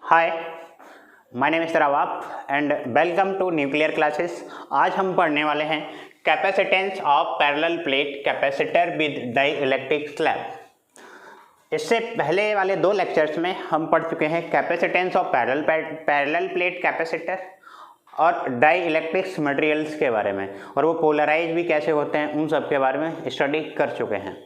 Hi, my name is तरावाप and welcome to nuclear classes. आज हम पढ़ने वाले हैं capacitance of parallel plate capacitor with dielectric slab. इससे पहले वाले दो लेक्चर्स में हम पढ़ चुके हैं capacitance of parallel plate capacitor और डाइइलेक्ट्रिक्स मटेरियल्स के बारे में, और वो पोलराइज भी कैसे होते हैं उन सब के बारे में स्टडी कर चुके हैं।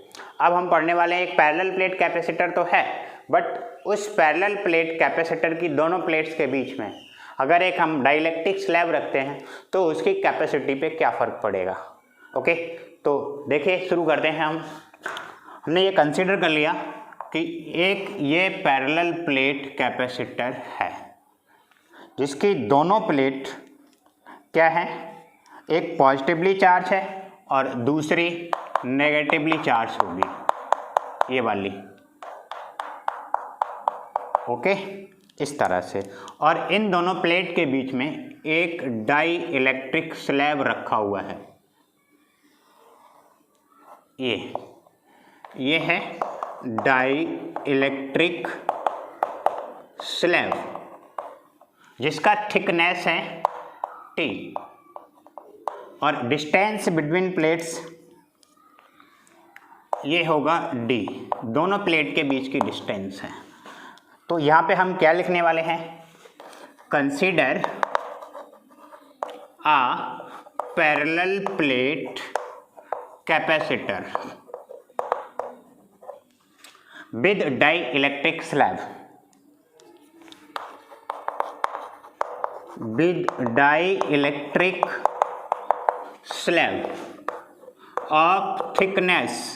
अब हम पढ़ने वाले हैं एक पैरेलल प्लेट कैपेसिटर तो है, बट उस पैरेलल प्लेट कैपेसिटर की दोनों प्लेट्स के बीच में अगर एक हम डाइइलेक्ट्रिक स्लैब रखते हैं तो उसकी कैपेसिटी पे क्या फ़र्क पड़ेगा। ओके, तो देखिए शुरू करते हैं। हमने ये कंसीडर कर लिया कि एक ये पैरेलल प्लेट कैपेसिटर है जिसकी दोनों प्लेट क्या है, एक पॉजिटिवली चार्ज है और दूसरी नेगेटिवली चार्ज होगी, ये वाली। ओके, इस तरह से। और इन दोनों प्लेट के बीच में एक डाई इलेक्ट्रिक स्लैब रखा हुआ है। ये है डाई इलेक्ट्रिक स्लैब जिसका थिकनेस है T और डिस्टेंस बिटवीन प्लेट्स ये होगा D। दोनों प्लेट के बीच की डिस्टेंस है। तो यहाँ पे हम क्या लिखने वाले हैं, consider a parallel plate capacitor with dielectric slab, with dielectric slab of thickness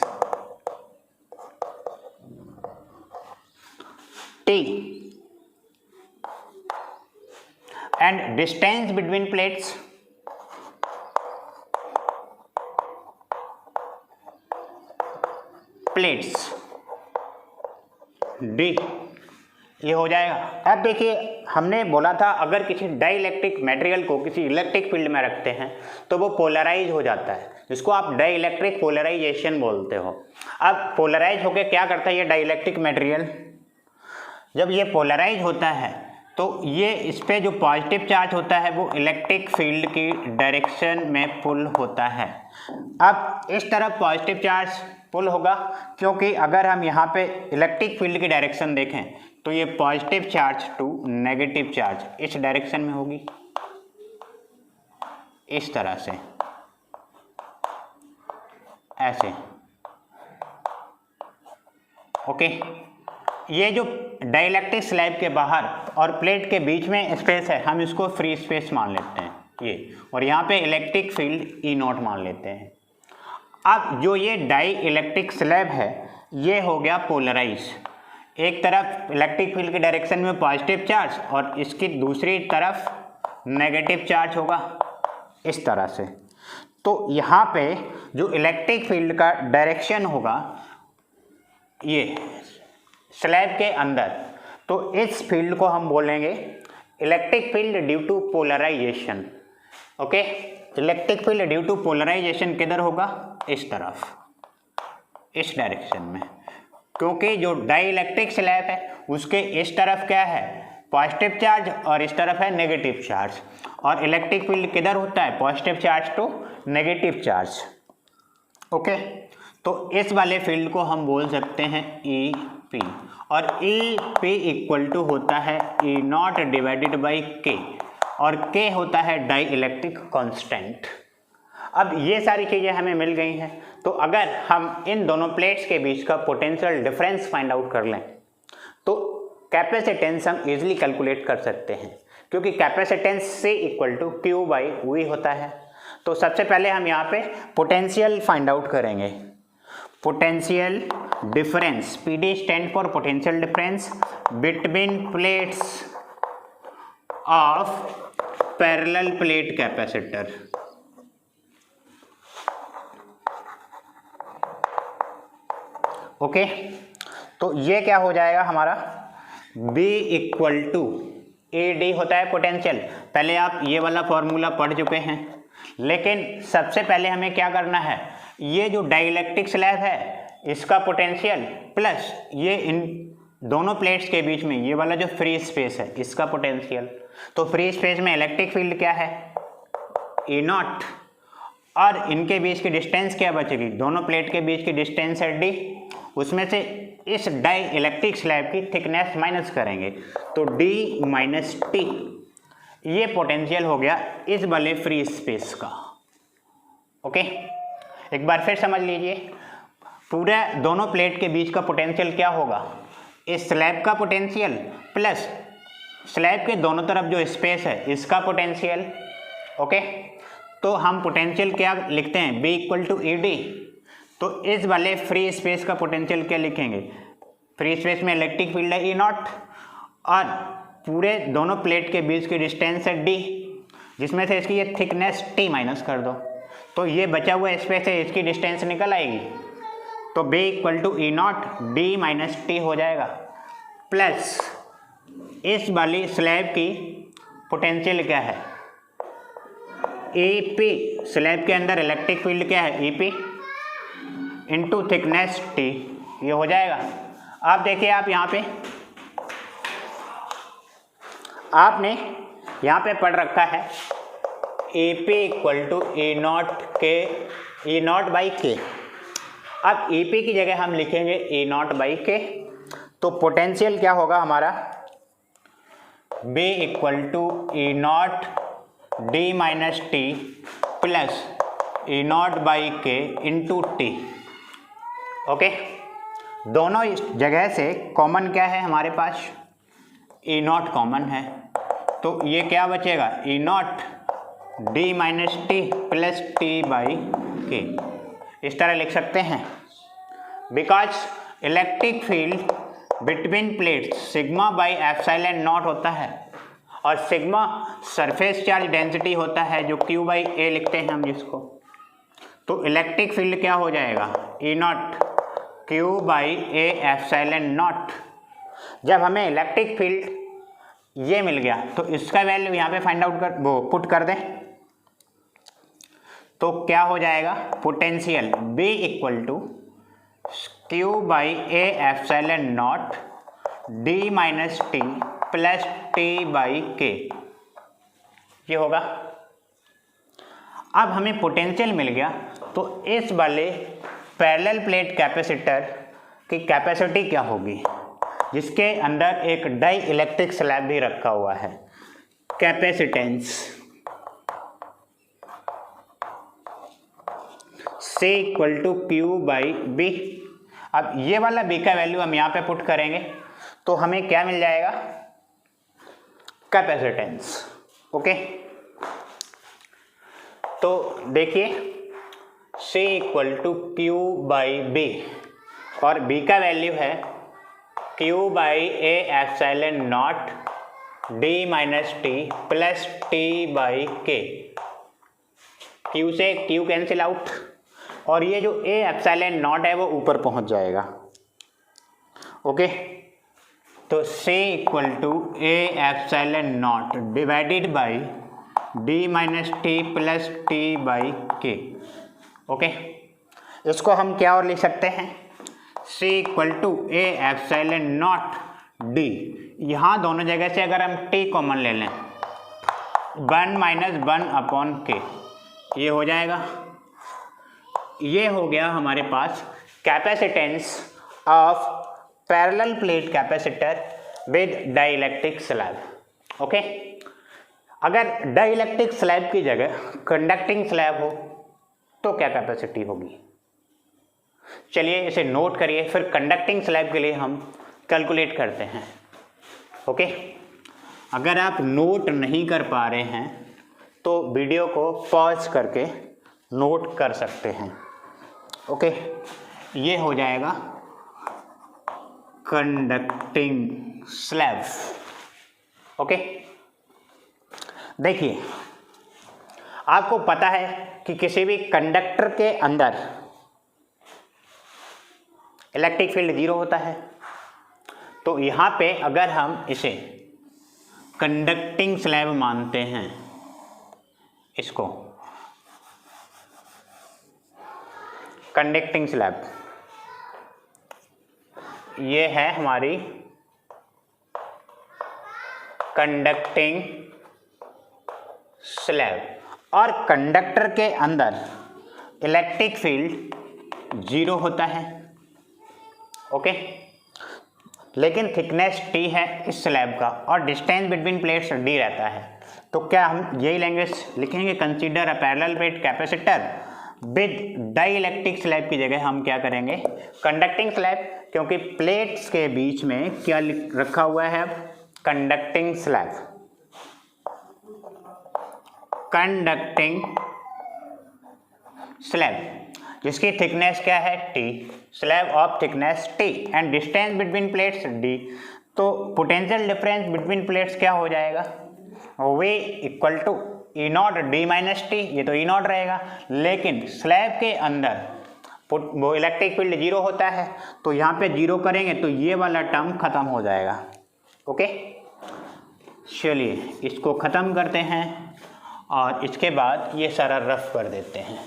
T and distance between plates D। ये हो जाएगा। अब देखिए, हमने बोला था अगर किसी डाइइलेक्ट्रिक मटेरियल को किसी इलेक्ट्रिक फील्ड में रखते हैं तो वो पोलराइज हो जाता है, जिसको आप डाइइलेक्ट्रिक पोलराइजेशन बोलते हो। अब पोलराइज होके क्या करता है ये डाइइलेक्ट्रिक मटेरियल, जब ये पोलराइज होता है तो ये इस पे जो पॉजिटिव चार्ज होता है वो इलेक्ट्रिक फील्ड की डायरेक्शन में पुल होता है। अब इस तरफ पॉजिटिव चार्ज पुल होगा, क्योंकि अगर हम यहाँ पे इलेक्ट्रिक फील्ड की डायरेक्शन देखें तो ये positive charge to negative charge इस डायरेक्शन में होगी, इस तरह से, ऐसे। ओके, ये जो डाइइलेक्ट्रिक स्लैब के बाहर और प्लेट के बीच में स्पेस है, हम इसको फ्री स्पेस मान लेते हैं ये, और यहाँ पे इलेक्ट्रिक फील्ड E0 मान लेते हैं। अब जो ये डाई इलेक्ट्रिक स्लैब है ये हो गया पोलराइज, एक तरफ इलेक्ट्रिक फील्ड की डायरेक्शन में पॉजिटिव चार्ज और इसकी दूसरी तरफ नेगेटिव चार्ज होगा, इस तरह से। तो यहाँ पे जो इलेक्ट्रिक फील्ड का डायरेक्शन होगा ये स्लैब के अंदर, तो इस फील्ड को हम बोलेंगे electric field due to polarisation. Okay, electric field due to polarisation किधर होगा, इस तरफ, इस डायरेक्शन में, क्योंकि जो डाइइलेक्ट्रिक स्लैब है उसके इस तरफ क्या है, पॉजिटिव चार्ज, और इस तरफ है नेगेटिव चार्ज, और इलेक्ट्रिक फील्ड किधर होता है, positive charge to negative charge. Okay, तो इस वाले फील्ड को हम बोल सकते हैं EP, और EP इक्वल टू होता है E0 डिवाइडेड बाई K, और K होता है डाई इलेक्ट्रिक कॉन्स्टेंट। अब ये सारी चीज़ें हमें मिल गई हैं, तो अगर हम इन दोनों प्लेट्स के बीच का पोटेंशियल डिफरेंस फाइंड आउट कर लें तो कैपेसिटेंस हम इजीली कैलकुलेट कर सकते हैं, क्योंकि capacitance C equal to Q by V होता है। तो सबसे पहले हम यहाँ पे पोटेंशियल फाइंड आउट करेंगे। Potential difference, PD stand for potential difference between plates of parallel plate capacitor. Okay, तो ये क्या हो जाएगा हमारा, B इक्वल टू AD होता है पोटेंशियल। पहले आप ये वाला फॉर्मूला पढ़ चुके हैं, लेकिन सबसे पहले हमें क्या करना है, ये जो डाइइलेक्ट्रिक स्लैब है इसका पोटेंशियल प्लस ये इन दोनों प्लेट्स के बीच में ये वाला जो फ्री स्पेस है इसका पोटेंशियल, तो फ्री स्पेस में इलेक्ट्रिक फील्ड क्या है E नॉट, और इनके बीच की डिस्टेंस क्या बचेगी, दोनों प्लेट के बीच की डिस्टेंस है D, उसमें से इस डाई इलेक्ट्रिक स्लैब की थिकनेस माइनस करेंगे तो D माइनस T, ये पोटेंशियल हो गया इस वाले फ्री स्पेस का। ओके, एक बार फिर समझ लीजिए, पूरा दोनों प्लेट के बीच का पोटेंशियल क्या होगा, इस स्लैब का पोटेंशियल प्लस स्लैब के दोनों तरफ जो स्पेस है इसका पोटेंशियल। ओके, तो हम पोटेंशियल क्या लिखते हैं, B equal to E D, तो इस वाले फ्री स्पेस का पोटेंशियल क्या लिखेंगे, फ्री स्पेस में इलेक्ट्रिक फील्ड है E नॉट और पूरे दोनों प्लेट के बीच की डिस्टेंस है D, जिसमें से इसकी ये थिकनेस T माइनस कर दो, तो ये बचा हुआ स्पेस है इसकी डिस्टेंस निकल आएगी, तो B equal to E naught D minus T हो जाएगा, प्लस इस वाली स्लैब की पोटेंशियल क्या है EP, स्लैब के अंदर इलेक्ट्रिक फील्ड क्या है EP इंटू थिकनेस T, ये हो जाएगा। आप देखिए, आप यहाँ पे आपने यहाँ पे पढ़ रखा है EP equal to E naught K E naught by K, अब EP की जगह हम लिखेंगे E नॉट बाई के, तो पोटेंशियल क्या होगा हमारा B equal to E naught D minus T plus E naught by K into T। Okay, दोनों जगह से कॉमन क्या है हमारे पास, E नॉट कॉमन है, तो ये क्या बचेगा E naught D minus T plus T by के, इस तरह लिख सकते हैं, because electric field between plates sigma by epsilon not होता है और सिग्मा सरफेस चार्ज डेंसिटी होता है जो Q बाई ए लिखते हैं हम जिसको, तो इलेक्ट्रिक फील्ड क्या हो जाएगा E not Q by A epsilon not. जब हमें इलेक्ट्रिक फील्ड ये मिल गया तो इसका वैल्यू यहाँ पे फाइंड आउट कर वो पुट कर दें, तो क्या हो जाएगा potential B equal to Q by A epsilon naught D minus T plus T by K, ये होगा। अब हमें पोटेंशियल मिल गया तो इस वाले पैरेलल प्लेट कैपेसिटर की कैपेसिटी क्या होगी, जिसके अंदर एक डाई इलेक्ट्रिक स्लैब भी रखा हुआ है, capacitance C equal to Q by B। अब ये वाला B का वैल्यू हम यहाँ पे पुट करेंगे तो हमें क्या मिल जाएगा, कैपेसिटेंस। ओके, तो देखिए C equal to Q by B और B का वैल्यू है Q by A epsilon naught D minus T plus T by K, Q से Q कैंसिल आउट और ये जो ए एप्सिलॉन नॉट है वो ऊपर पहुंच जाएगा। ओके, तो C equal to A epsilon naught divided by D minus T plus T by K. Okay, इसको हम क्या और लिख सकते हैं, C equal to A epsilon naught D, यहाँ दोनों जगह से अगर हम T कॉमन ले लें 1 माइनस 1 अपॉन के, ये हो जाएगा। ये हो गया हमारे पास capacitance of parallel plate capacitor with dielectric slab. Okay, अगर डाइलेक्ट्रिक स्लैब की जगह कंडक्टिंग स्लैब हो तो क्या कैपेसिटी होगी, चलिए इसे नोट करिए, फिर कंडक्टिंग स्लैब के लिए हम कैलकुलेट करते हैं। ओके, अगर आप नोट नहीं कर पा रहे हैं तो वीडियो को पॉज करके नोट कर सकते हैं। ओके, ये हो जाएगा कंडक्टिंग स्लैब। ओके, देखिए आपको पता है कि किसी भी कंडक्टर के अंदर इलेक्ट्रिक फील्ड 0 होता है, तो यहाँ पे अगर हम इसे कंडक्टिंग स्लैब मानते हैं, इसको कंडक्टिंग स्लैब, ये है हमारी कंडक्टिंग स्लैब। और कंडक्टर के अंदर इलेक्ट्रिक फील्ड 0 होता है, ओके। लेकिन थिकनेस T है इस स्लैब का और डिस्टेंस बिटवीन प्लेट्स D रहता है। तो क्या हम यही लैंग्वेज लिखेंगे, consider a parallel plate capacitor with dielectric slab की जगह हम क्या करेंगे, कंडक्टिंग स्लैब, क्योंकि प्लेट्स के बीच में क्या रखा हुआ है, कंडक्टिंग स्लैब, कंडक्टिंग स्लैब जिसकी थिकनेस क्या है T, slab of thickness T and distance between plates D। तो पोटेंशियल डिफरेंस बिटवीन प्लेट्स क्या हो जाएगा, V equal to E naught D minus T, ये तो E नॉट रहेगा, लेकिन स्लैब के अंदर वो इलेक्ट्रिक फील्ड 0 होता है, तो यहाँ पे 0 करेंगे तो ये वाला टर्म खत्म हो जाएगा, ओके। चलिए इसको ख़त्म करते हैं और इसके बाद ये सारा रफ कर देते हैं,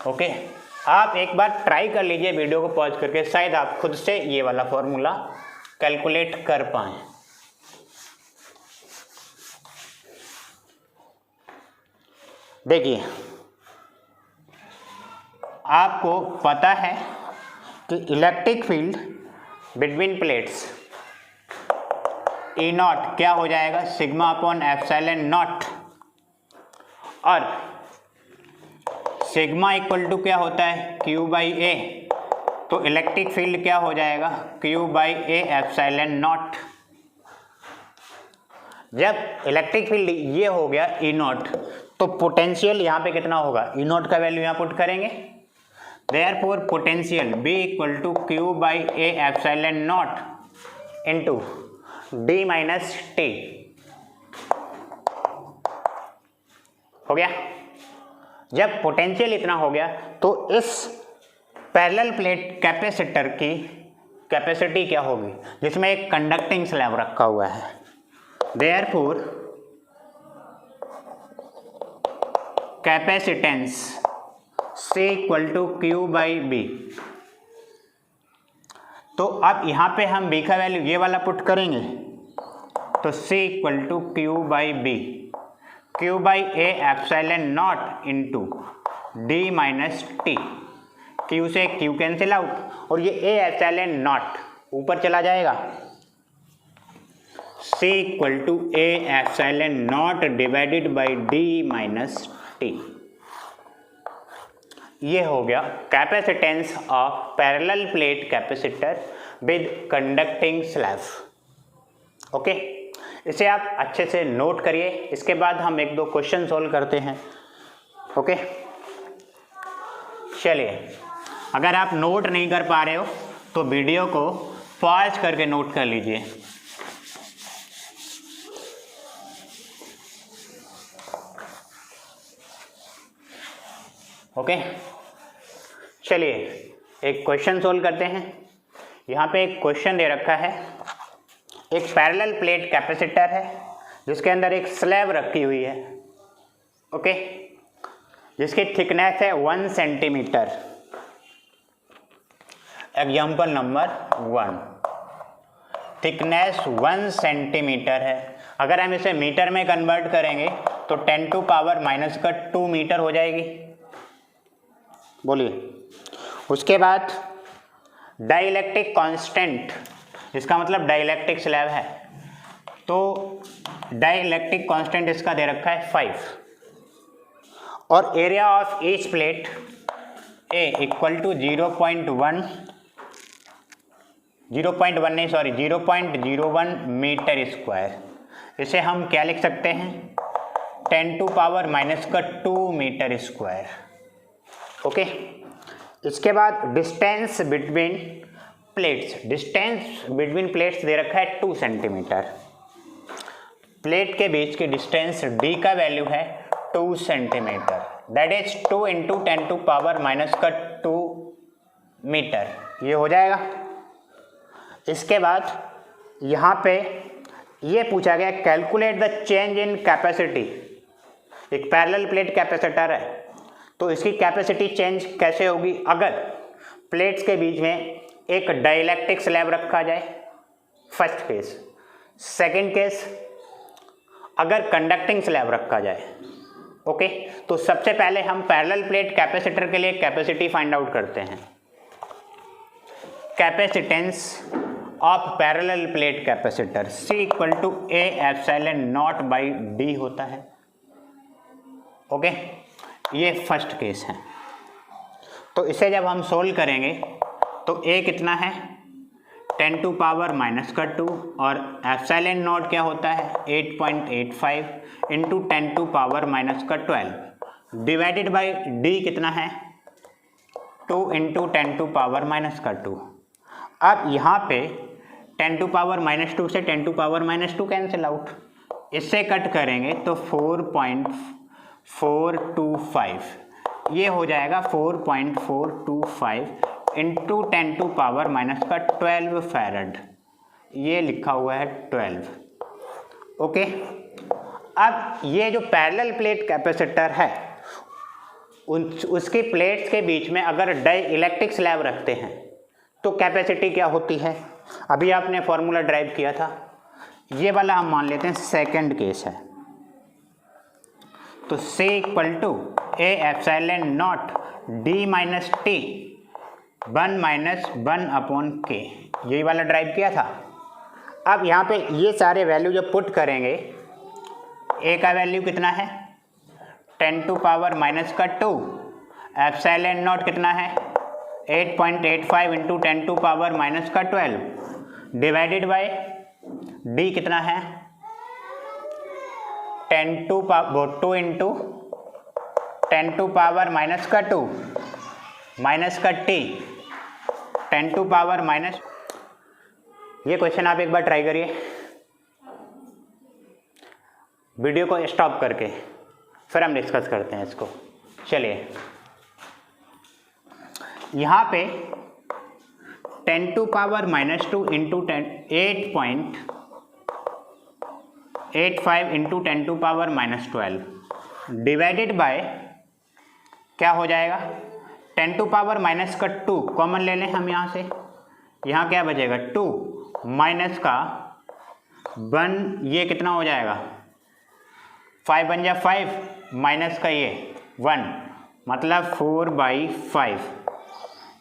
ओके। आप एक बार ट्राई कर लीजिए वीडियो को पॉज करके, शायद आप खुद से ये वाला फॉर्मूला कैलकुलेट कर पाएँ। देखिए आपको पता है कि electric field between plates E not क्या हो जाएगा, सिग्मा अपॉन एप्सिलॉन नॉट, और सिग्मा इक्वल टू क्या होता है, Q बाई A। तो इलेक्ट्रिक फील्ड क्या हो जाएगा, Q by A epsilon not. जब इलेक्ट्रिक फील्ड ये हो गया E नॉट, तो पोटेंशियल यहाँ पे कितना होगा, E नॉट का वैल्यू यहाँ पुट करेंगे, therefore potential B equal to Q by A epsilon naught into D minus T, हो गया। जब पोटेंशियल इतना हो गया तो इस पैरेलल प्लेट कैपेसिटर की कैपेसिटी क्या होगी, जिसमें एक कंडक्टिंग स्लैब रखा हुआ है, therefore capacitance C equal to Q by B। तो अब यहाँ पे हम B का वैल्यू ये वाला पुट करेंगे, तो C equal to Q by B, Q by A epsilon naught into D minus T, Q से Q कैंसिल आउट और ये A एप्सिलॉन नॉट ऊपर चला जाएगा, C equal to A epsilon naught divided by D minus T। ये हो गया capacitance of parallel plate capacitor with conducting slab, okay. इसे आप अच्छे से नोट करिए, इसके बाद हम एक दो क्वेश्चन सॉल्व करते हैं, ओके। चलिए अगर आप नोट नहीं कर पा रहे हो तो वीडियो को पॉज करके नोट कर लीजिए, ओके। चलिए एक क्वेश्चन सोल्व करते हैं। यहाँ पे एक क्वेश्चन दे रखा है, एक पैरेलल प्लेट कैपेसिटर है जिसके अंदर एक स्लैब रखी हुई है, ओके, जिसकी थिकनेस है 1 centimetre. Example number 1, thickness 1 centimetre है। अगर हम इसे मीटर में कन्वर्ट करेंगे तो 10 टू पावर माइनस का 2 मीटर हो जाएगी, बोलिए। उसके बाद डाइलेक्ट्रिक कांस्टेंट, इसका मतलब डाइलेक्ट्रिक स्लैब है, तो डाइलेक्ट्रिक कांस्टेंट इसका दे रखा है 5, और area of each plate A equal to 0.01 metre square. इसे हम क्या लिख सकते हैं, 10 टू पावर माइनस का 2 मीटर स्क्वायर, ओके। इसके बाद डिस्टेंस बिटवीन प्लेट्स दे रखा है 2 सेंटीमीटर। प्लेट के बीच की डिस्टेंस D का वैल्यू है 2 centimetre, that is 2 into 10 to power minus का 2 मीटर, ये हो जाएगा। इसके बाद यहाँ पे ये पूछा गया calculate the change in capacity. एक पैरेलल प्लेट कैपेसिटर है तो इसकी कैपेसिटी चेंज कैसे होगी अगर प्लेट्स के बीच में एक डाइलेक्ट्रिक स्लैब रखा जाए, फर्स्ट केस। सेकेंड केस, अगर कंडक्टिंग स्लैब रखा जाए, ओके, तो सबसे पहले हम पैरेलल प्लेट कैपेसिटर के लिए कैपेसिटी फाइंड आउट करते हैं। Capacitance of parallel plate capacitor C equal to A epsilon naught by D होता है। ओके, ये फर्स्ट केस है। तो इसे जब हम सोल्व करेंगे तो A कितना है 10 टू पावर माइनस का 2 और एप्सिलॉन नॉट क्या होता है 8.85 इंटू 10 टू पावर माइनस का 12 डिवाइडेड बाई D कितना है 2 इंटू 10 टू पावर माइनस का 2। अब यहाँ पे 10 टू पावर माइनस 2 से 10 to power minus 2 cancel out, इससे कट करेंगे तो 4.425 ये हो जाएगा 4.425 इंटू 10 टू पावर माइनस का 12 फैरड, ये लिखा हुआ है 12। ओके, अब ये जो पैरेलल प्लेट कैपेसिटर है उसके प्लेट्स के बीच में अगर डाई इलेक्ट्रिक स्लैब रखते हैं तो कैपेसिटी क्या होती है, अभी आपने फॉर्मूला ड्राइव किया था, ये वाला हम मान लेते हैं सेकंड केस है। तो C equal to A epsilon naught D minus T 1 minus 1 upon K, यही वाला ड्राइव किया था। अब यहाँ पे ये सारे वैल्यू जब पुट करेंगे, A का वैल्यू कितना है 10 टू पावर माइनस का 2, एप्सिलॉन नॉट कितना है 8.85 इंटू 10 टू पावर माइनस का 12 डिवाइडेड बाय D कितना है 10 to 2 into 10 to power minus का 2 माइनस का T 10 टू पावर माइनस। ये क्वेश्चन आप एक बार ट्राई करिए वीडियो को स्टॉप करके, फिर हम डिस्कस करते हैं इसको। चलिए, यहाँ पे 10 to power minus 2 into 8.85 into 10 to power minus 12 divided by क्या हो जाएगा 10 टू पावर माइनस का 2 कॉमन ले लें हम यहाँ से, यहाँ क्या बचेगा 2 माइनस का 1, ये कितना हो जाएगा 5 बन जा 5 माइनस का ये 1 मतलब 4/5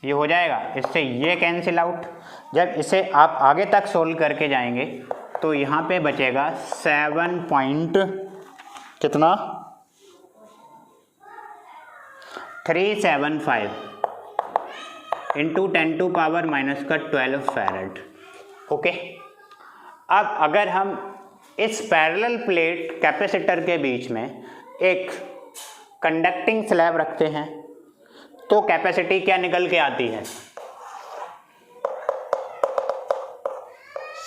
ये हो जाएगा। इससे ये कैंसिल आउट, जब इसे आप आगे तक सोल्व करके जाएंगे तो यहाँ पे बचेगा 7 पॉइंट कितना 375 इंटू 10 टू पावर माइनस का 12 फैरड। ओके, अब अगर हम इस पैरेलल प्लेट कैपेसिटर के बीच में एक कंडक्टिंग स्लैब रखते हैं तो कैपेसिटी क्या निकल के आती है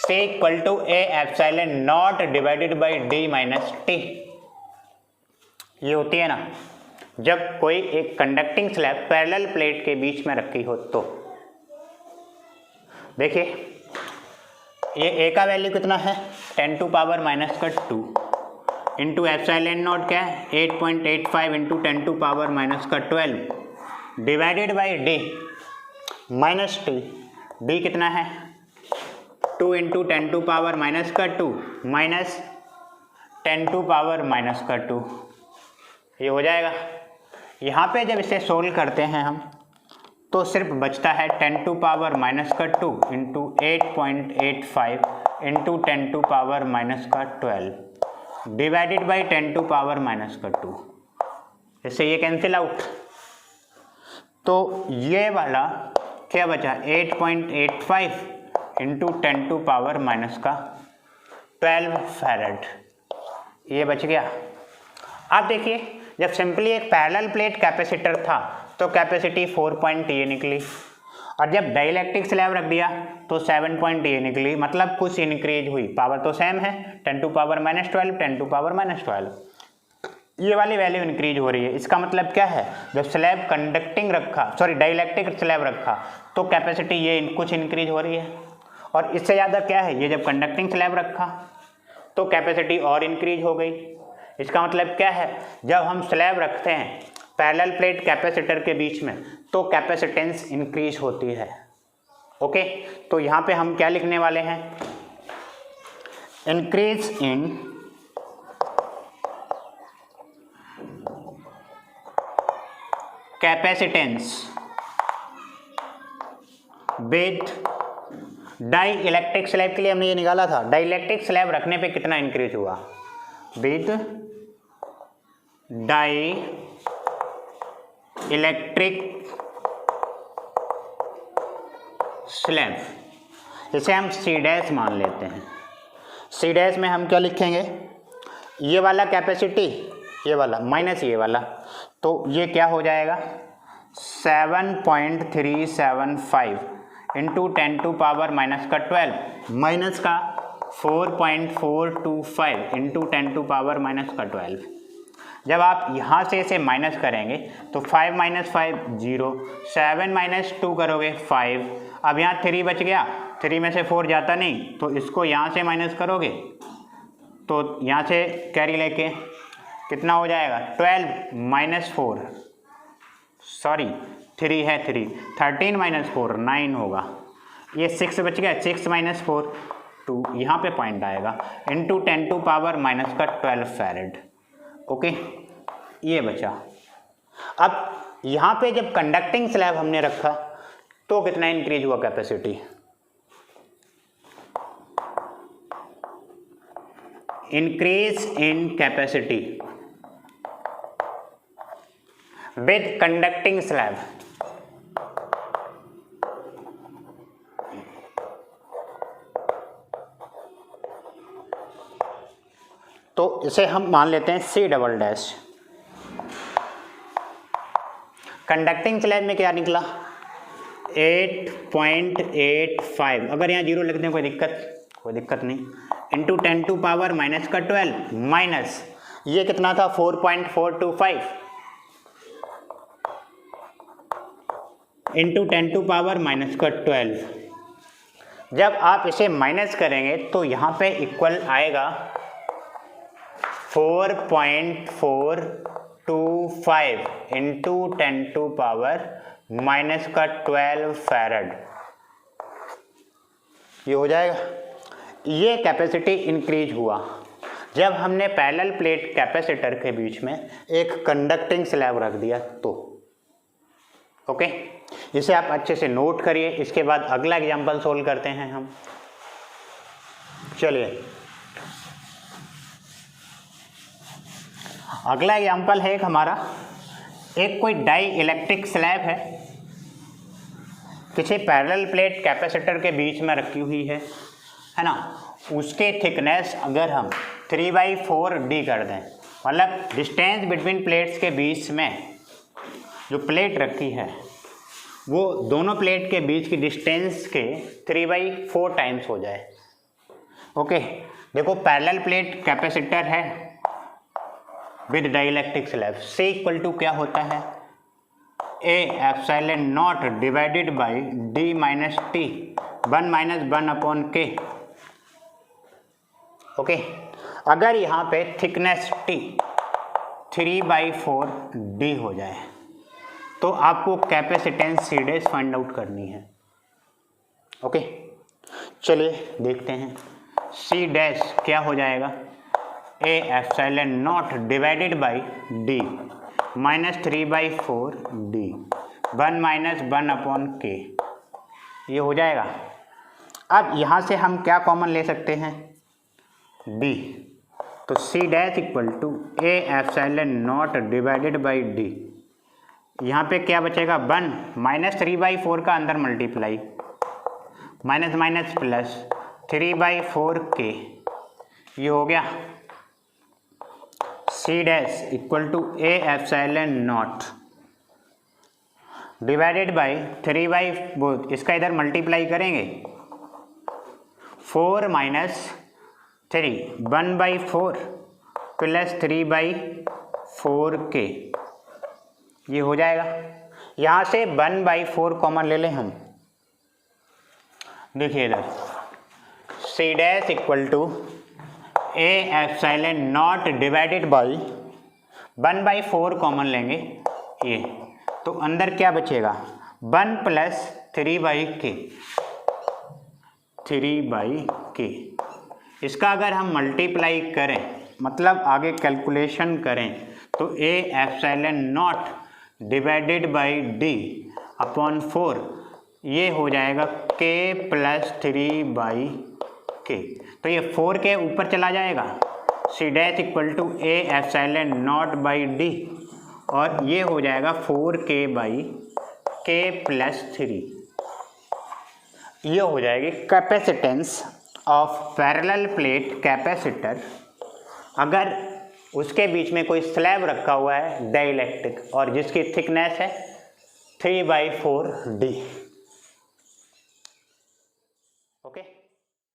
C equal to A epsilon naught divided by D minus T, ये होती है ना जब कोई एक कंडक्टिंग स्लैब पैरेलल प्लेट के बीच में रखी हो। तो देखिए ये A का वैल्यू कितना है 10 टू पावर माइनस का 2 इंटू एप्सिलॉन नॉट क्या है 8.85 इंटू 10 टू पावर माइनस का 12 divided by D minus T, D कितना है 2 इंटू 10 टू पावर माइनस का 2 माइनस 10 टू पावर माइनस का 2, ये हो जाएगा। यहाँ पे जब इसे सोल्व करते हैं हम तो सिर्फ बचता है 10 टू पावर माइनस का 2 into 8.85 into 10 to power minus का 12 divided by 10 to power minus का 2, इससे ये कैंसिल आउट। तो ये वाला क्या बचा 8.85 इंटू 10 टू पावर माइनस का 12 फैरड, ये बच गया। अब देखिए जब सिंपली एक पैरेलल प्लेट कैपेसिटर था तो कैपेसिटी 4 पॉइंट ये निकली, और जब डाइलेक्ट्रिक स्लैब रख दिया तो 7 पॉइंट ये निकली, मतलब कुछ इंक्रीज हुई, पावर तो सेम है 10 to power minus 12 10 to power minus 12, ये वाली वैल्यू इंक्रीज हो रही है। इसका मतलब क्या है जब स्लैब कंडक्टिंग रखा डाइलेक्ट्रिक स्लैब रखा तो कैपेसिटी ये कुछ इंक्रीज हो रही है, और इससे ज़्यादा क्या है ये जब कंडक्टिंग स्लैब रखा तो कैपेसिटी और इंक्रीज हो गई। इसका मतलब क्या है जब हम स्लैब रखते हैं पैरेलल प्लेट कैपेसिटर के बीच में तो कैपेसिटेंस इंक्रीज होती है। ओके, तो यहाँ पे हम क्या लिखने वाले हैं increase in capacitance with dielectric slab के लिए हमने ये निकाला था, डाई इलेक्ट्रिक स्लैब रखने पे कितना इंक्रीज हुआ, विथ डाई इलेक्ट्रिक स्लैब, इसे हम सी डैश मान लेते हैं। सी डैश में हम क्या लिखेंगे, ये वाला कैपेसिटी, ये वाला माइनस ये वाला, तो ये क्या हो जाएगा 7.375 इंटू 10 टू पावर माइनस का 12 माइनस का 4.425 इंटू 10 टू पावर माइनस का 12। जब आप यहाँ से इसे माइनस करेंगे तो 5 माइनस 5 0, 7 माइनस 2 करोगे 5, अब यहाँ 3 बच गया, 3 में से 4 जाता नहीं तो इसको यहाँ से माइनस करोगे तो यहाँ से कैरी लेके कितना हो जाएगा 12 माइनस 4, सॉरी 3 है 3, 13 माइनस 4 9 होगा, ये 6 बच गया, 6 माइनस 4 2, यहाँ पे पॉइंट आएगा इंटू 10 टू पावर माइनस का 12 फैरेड। ओके, ये बचा। अब यहाँ पे जब कंडक्टिंग स्लैब हमने रखा तो कितना इंक्रीज हुआ capacity, increase in capacity with conducting slab, तो इसे हम मान लेते हैं C double dash. Conducting slab में क्या निकला 8.85, अगर यहाँ 0 लिखते हैं कोई दिक्कत नहीं, इंटू 10 टू पावर माइनस का 12 माइनस ये कितना था 4.425 इंटू 10 टू पावर माइनस का 12। जब आप इसे माइनस करेंगे तो यहाँ पे इक्वल आएगा 4.425 इंटू 10 टू पावर माइनस का 12 फैरेड, ये हो जाएगा। ये कैपेसिटी इंक्रीज हुआ जब हमने पैरेलल प्लेट कैपेसिटर के बीच में एक कंडक्टिंग स्लैब रख दिया तो। ओके, इसे आप अच्छे से नोट करिए, इसके बाद अगला एग्जांपल सोल्व करते हैं हम। चलिए, अगला एग्जांपल है एक हमारा, एक कोई डाई इलेक्ट्रिक स्लैब है किसी पैरेलल प्लेट कैपेसिटर के बीच में रखी हुई है ना, उसके थिकनेस अगर हम 3/4D कर दें, मतलब डिस्टेंस बिटवीन प्लेट्स के बीच में जो प्लेट रखी है वो दोनों प्लेट के बीच की डिस्टेंस के 3/4 टाइम्स हो जाए। ओके, देखो पैरेलल प्लेट कैपेसिटर है with dielectric slab, C equal to क्या होता है A epsilon naught divided by D minus T 1 minus 1 upon K। Okay, अगर यहाँ पे थिकनेस T 3/4D हो जाए तो आपको capacitance C dash find out करनी है। ओके, चलिए देखते हैं C डैश क्या हो जाएगा, A epsilon naught divided by D minus 3/4D 1 minus 1 upon K, ये हो जाएगा। अब यहाँ से हम क्या कॉमन ले सकते हैं D, तो C dash equal to A epsilon naught divided by D, यहाँ पे क्या बचेगा 1 माइनस 3/4 का अंदर multiply minus minus plus 3/4K, ये हो गया। C dash equal to A epsilon naught divided by 3/4, इसका इधर मल्टीप्लाई करेंगे 4 माइनस 3 1/4 प्लस 3/4K, ये हो जाएगा। यहाँ से 1/4 कॉमन ले लें हम, देखिए इधर C dash equal to A epsilon naught divided by 1/4 common लेंगे ये, तो अंदर क्या बचेगा 1 प्लस 3/K इसका अगर हम मल्टीप्लाई करें, मतलब आगे कैलकुलेशन करें, तो ए epsilon naught divided by D upon 4 ये हो जाएगा k प्लस 3/k। तो ये 4 के ऊपर चला जाएगा, C dash equal to A epsilon naught by D, और ये हो जाएगा 4k/k प्लस 3। ये हो जाएगी capacitance of parallel plate capacitor अगर उसके बीच में कोई स्लैब रखा हुआ है डाइलेक्ट्रिक और जिसकी थिकनेस है 3/4D।